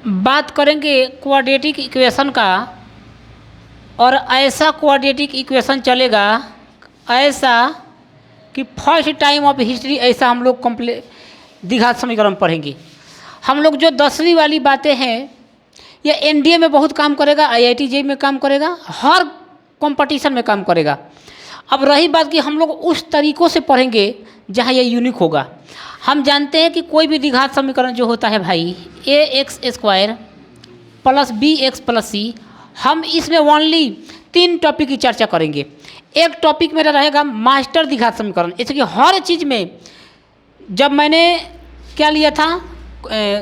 बात करेंगे quadratic equation का। और ऐसा क्वाड्रेटिक इक्वेशन चलेगा ऐसा कि फर्स्ट टाइम ऑफ हिस्ट्री ऐसा हम लोग द्विघात समीकरण पढ़ेंगे। हम लोग जो 10वीं वाली बातें हैं ये एनडीए में बहुत काम करेगा, आईआईटी जेईई में काम करेगा, हर कंपटीशन में काम करेगा। अब रही बात कि हम लोग उस तरीक़ों से पढ़ेंगे जहाँ ये यूनिक होगा। हम जानते हैं कि कोई भी द्विघात समीकरण जो होता है भाई a x square plus b x plus c, हम इसमें ओनली 3 टॉपिक की चर्चा करेंगे। एक टॉपिक मेरा रहेगा मास्टर द्विघात समीकरण। जैसे कि हर चीज़ में जब मैंने क्या लिया था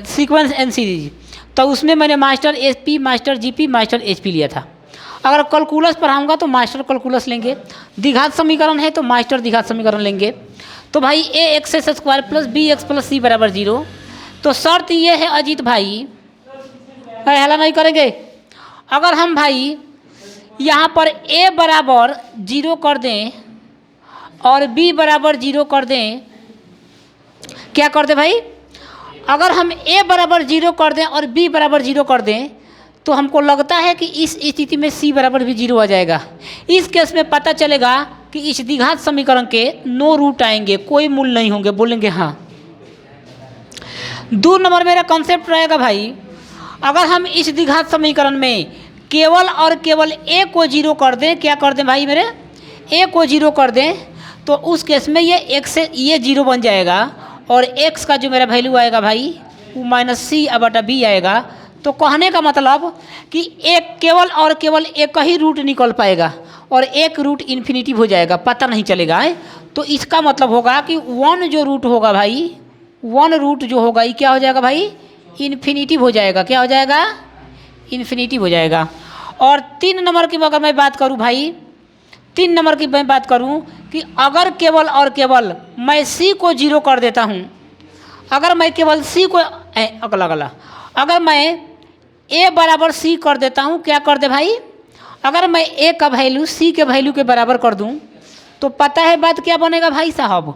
सीक्वेंस एंड सीरीज, तो उसमें मैंने master SP, master GP, master HP लिया था। अगर कैलकुलस पढ़ाऊँगा तो मास्टर कैलकुलस लेंगे, द्विघात समीकरण है तो मास्टर द्विघात समीकरण लेंगे। तो भाई a x square plus b x plus c बराबर 0। तो शर्त ये है अजीत भाई, हला नहीं करेंगे, अगर हम भाई यहाँ पर a बराबर 0 कर दें और b बराबर 0 कर दें, क्या कर दें भाई, अगर हम a बराबर 0 कर दें और b बराबर 0 कर दें तो हमको लगता है कि इस स्थिति में c बराबर भी 0 आ जाएगा। इस केस में पता चलेगा कि इस द्विघात समीकरण के नो रूट आएंगे, कोई मूल नहीं होंगे। बोलेंगे हाँ। 2 नंबर मेरा कॉन्सेप्ट रहेगा भाई, अगर हम इस द्विघात समीकरण में केवल और केवल a को 0 कर दें, क्या कर दें भाई मेरे, a को 0 कर दें, तो उस केस में ये x से ये 0 बन जाएगा और x का जो मेरा वैल्यू आएगा भाई वो माइनस सी बटा b आएगा। तो कहने का मतलब कि एक केवल और केवल एक ही रूट निकल पाएगा और एक रूट इन्फिनिटिव हो जाएगा, पता नहीं चलेगा है। तो इसका मतलब होगा कि 1 जो रूट होगा भाई, 1 रूट जो होगा ये क्या हो जाएगा भाई, इन्फिनिटिव हो जाएगा। क्या हो जाएगा, इन्फिनिटिव हो जाएगा। और 3 नंबर की अगर मैं बात करूं भाई, 3 नंबर की मैं बात करूं कि अगर केवल और केवल मैं सी को 0 कर देता हूं, अगर मैं केवल सी को अगला अगर मैं a बराबर सी कर देता हूं, क्या कर दे भाई, अगर मैं a का वैल्यू सी के वैल्यू के बराबर कर दूं तो पता है बात क्या बनेगा भाई साहब,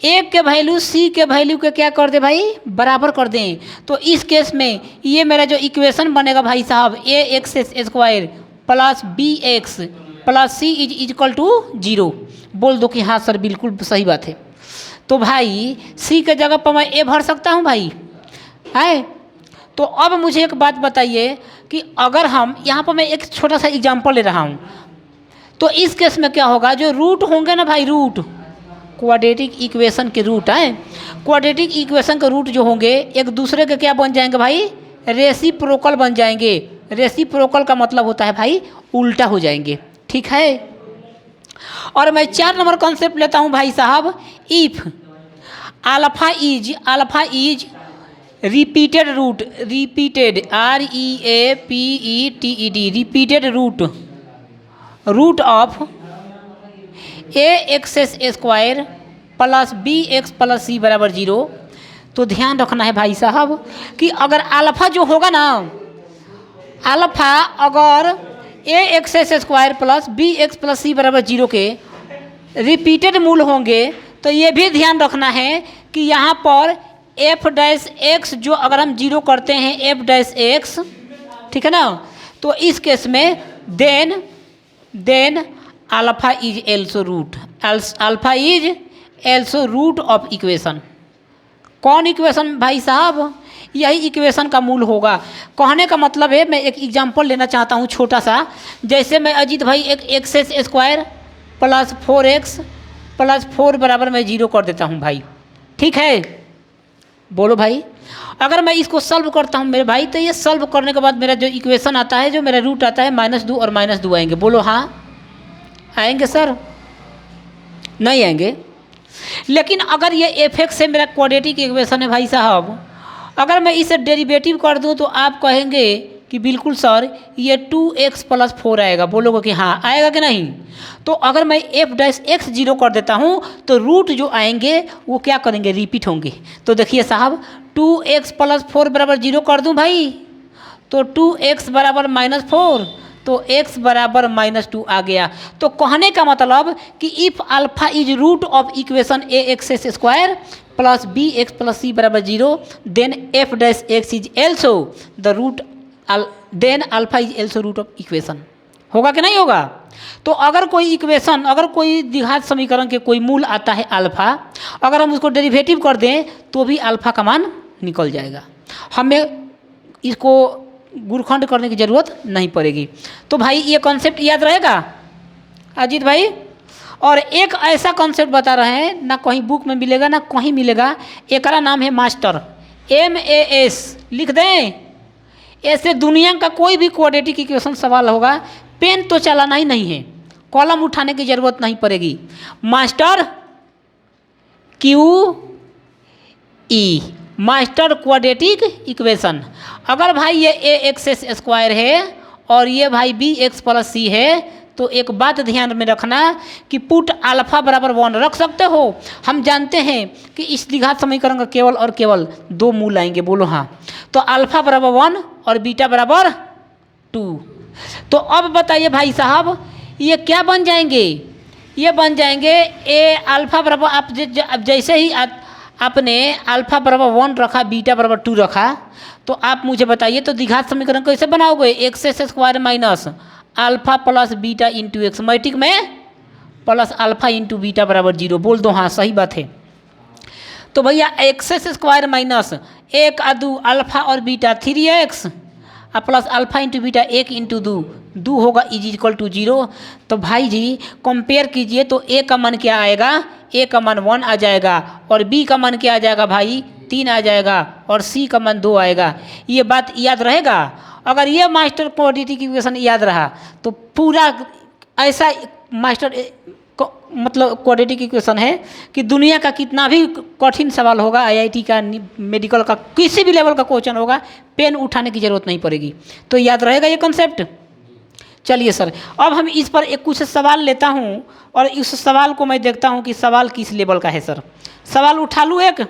a के वैल्यू सी के वैल्यू के क्या कर दे भाई, बराबर कर दें। तो इस केस में ये मेरा जो इक्वेशन बनेगा भाई साहब a x square plus b x plus c is equal to 0। बोल दो कि हाँ सर बिल्कुल सही बात है। तो भाई सी के जगह पर मैं ए भर सकता हूँ भाई, है। तो अब मुझे एक बात बताइए कि अगर हम यहाँ पर मैं एक छोटा सा एग्जांपल ले रहा हूँ, तो इस केस में क्या होगा, जो रूट होंगे ना भाई, रूट क्वाड्रेटिक इक्वेशन के रूट है, क्वाड्रेटिक इक्वेशन के रूट जो होंगे एक दूसरे के क्या बन जाएंगे भाई, रेसिप्रोकल बन जाएंगे। रेसिप्रोकल का मतलब होता है भाई उल्टा हो जाएंगे, ठीक है। और मैं 4 नंबर कॉन्सेप्ट लेता हूँ भाई साहब, if alpha is repeated root, repeated REAPETED repeated root of a x square plus b x plus c बराबर 0। तो ध्यान रखना है भाई साहब कि अगर अल्फा जो होगा ना, अल्फा अगर a x square plus b x plus c बराबर 0 के रिपीटेड मूल होंगे, तो ये भी ध्यान रखना है कि यहाँ पर एफ डैश एक्स जो अगर हम 0 करते हैं एफ डैश एक्स, ठीक है ना, तो इस केस में then alpha is also root, alpha is also root of equation. कौन इक्वेशन भाई साहब, यही इक्वेशन का मूल होगा। कहने का मतलब है, मैं एक एग्जांपल लेना चाहता हूँ छोटा सा। जैसे मैं अजीत भाई एक x square plus 4x plus 4 बराबर मैं 0 कर देता हूँ भाई, ठीक है। बोलो भाई, अगर मैं इसको सॉल्व करता हूँ मेरे भाई, तो ये सॉल्व करने के बाद मेरा जो इक्वेशन आता है, जो मेरा रूट आता है -2 और -2 आएंगे। बोलो हाँ आएंगे सर, नहीं आएंगे। लेकिन अगर ये एफ एक्स से मेरा क्वाड्रेटिक इक्वेशन है भाई साहब, अगर मैं इसे डेरिवेटिव कर दूं तो आप कहेंगे कि बिल्कुल सर ये 2x प्लस 4 आएगा। बोलोगे कि हाँ आएगा कि नहीं। तो अगर मैं एफ डैश एक्स 0 कर देता हूँ तो रूट जो आएंगे वो क्या करेंगे, रिपीट होंगे। तो देखिए साहब 2x प्लस 4 बराबर 0 कर दूँ भाई, तो 2x बराबर -4, तो x बराबर -2 आ गया। तो कहने का मतलब कि if alpha is root of equation a x square plus b x plus c बराबर 0, then f dash x is also the root, then alpha is also root of equation. होगा कि नहीं होगा? तो अगर कोई इक्वेशन, अगर कोई द्विघात समीकरण के कोई मूल आता है अल्फा, अगर हम उसको डेरिवेटिव कर दें तो भी अल्फा का मान निकल जाएगा, हमें इसको गुणखंड करने की ज़रूरत नहीं पड़ेगी। तो भाई ये कॉन्सेप्ट याद रहेगा अजीत भाई। और एक ऐसा कॉन्सेप्ट बता रहे हैं, ना कहीं बुक में मिलेगा ना कहीं मिलेगा, एक नाम है मास्टर, MAS लिख दें। ऐसे दुनिया का कोई भी क्वाड्रेटिक इक्वेशन सवाल होगा, पेन तो चलाना ही नहीं है, कॉलम उठाने की ज़रूरत नहीं पड़ेगी, master QE, master quadratic equation. अगर भाई ये AX² है और ये भाई BX प्लस सी है, तो एक बात ध्यान में रखना कि पुट अल्फा बराबर 1 रख सकते हो। हम जानते हैं कि इस द्विघात समीकरण का केवल और केवल 2 मूल आएंगे, बोलो हाँ। तो अल्फा बराबर 1 और बीटा बराबर 2। तो अब बताइए भाई साहब, ये क्या बन जाएंगे? ये बन जाएंगे ए अल्फा बराबर, आप जैसे ही आपने अल्फा बराबर 1 रखा, बीटा बराबर 2 रखा, तो आप मुझे बताइए तो द्विघात समीकरण कैसे बनाओगे? x² minus alpha plus beta into X, मैट्रिक में प्लस अल्फा इंटू बीटा बराबर 0। बोल दो हाँ, सही बात है। तो भैया x² माइनस 1 और 2 अल्फा और beta 3x plus alpha into beta 1 into 2 होगा इज इक्वल टू 0। तो भाई जी कंपेयर कीजिए तो a का मान क्या आएगा? a का मान 1 आ जाएगा, और b का मान क्या आ जाएगा भाई? 3 आ जाएगा, और c का मान 2 आएगा। ये बात याद रहेगा। अगर ये मास्टर क्वाड्रेटिक इक्वेशन याद रहा तो पूरा ऐसा मास्टर मतलब क्वाड्रेटिक इक्वेशन है कि दुनिया का कितना भी कठिन सवाल होगा, IIT का, मेडिकल का, किसी भी लेवल का क्वेश्चन होगा, पेन उठाने की ज़रूरत नहीं पड़ेगी। तो याद रहेगा ये कॉन्सेप्ट। चलिए सर, अब हम इस पर एक कुछ सवाल लेता हूँ और इस सवाल को मैं देखता हूँ कि सवाल किस लेवल का है। सर सवाल उठा लूँ एक।